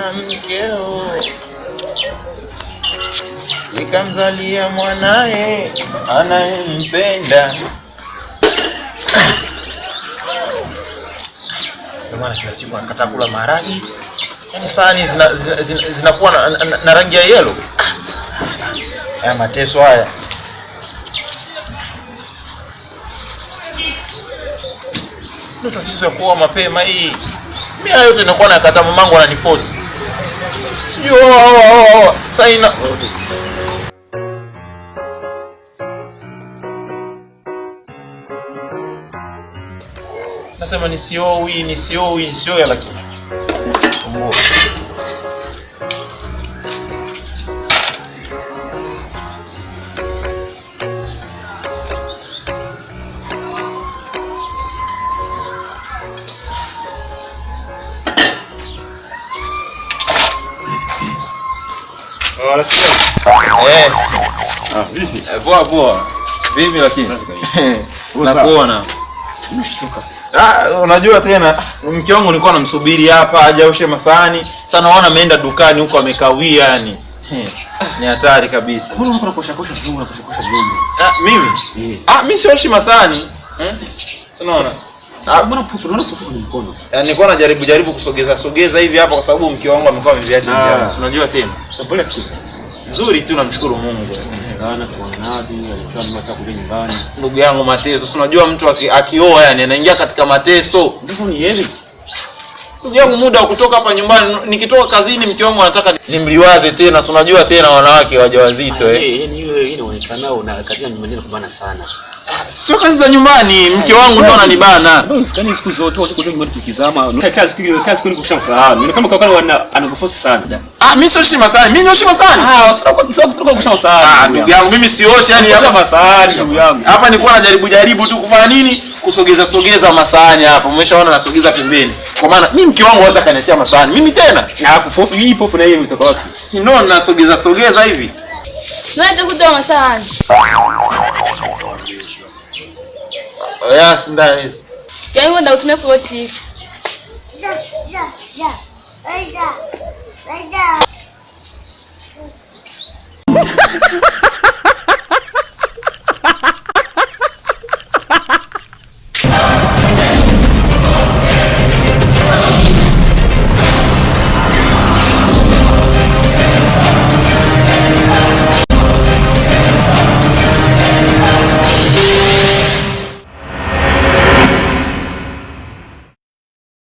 na mkeo, ikamzalia mwanae anayempenda. Ndio maana kila siku anakataa kula maharagi. Yaani sahani zinakuwa na rangi ya yellow. Haya mateso haya. Ndio tatizo ya kuoa mapema hii. Mimi hayo yote inakuwa nakataa, mamangu ananiforce. Sijui sasa ina nasema nisiowi lakini mbona vipi? Poa. Vipi lakini? Nakuona. Nimeshtuka. Unajua tena mke wangu nilikuwa namsubiri hapa aje aoshe masahani. Sasa naona ameenda dukani huko amekawia yani. Ni hatari kabisa. Mbona unakosha vyombo? Mimi? Mimi sioshi masahani. Unaona? Mbona pufu kwenye mkono? Nilikuwa najaribu kusogeza hivi hapa kwa sababu mke wangu amekuwa ameviacha njia. Unajua tena. Pole siku. Nzuri tu, namshukuru Mungu. Alikuwa kuja nyumbani. Ndugu yangu mateso. Unajua mtu akioa yani anaingia katika mateso. Ndio ni yeye. Ndugu yangu muda wa kutoka hapa nyumbani, nikitoka kazini mke wangu anataka nimliwaze tena. Unajua tena wanawake wajawazito yani wewe inaonekana una kazi ya nyumbani kubana sana. Sio kazi za nyumbani, mke wangu ndo ananibana. Usikani siku zote wote kutoka nyumbani tukizama. Kazi kuni kushamsahau. Ni kama kwa anakuforce sana. Mimi sioshi masahani. Mimi nioshi masahani. Sio kutoka kushamsahau. Ndugu yangu mimi sioshi yani hapa masahani ndugu yangu. Hapa nilikuwa najaribu tu kufanya nini? Kusogeza masahani hapa. Umeshaona nasogeza pembeni. Kwa maana mimi mke wangu waza kaniachia masahani. Mimi tena. Alafu pofu na hiyo imetoka wapi? Si ndo nasogeza hivi. Wewe kutoa masahani. Yes, ndani. Yangu ndio utumie ploti.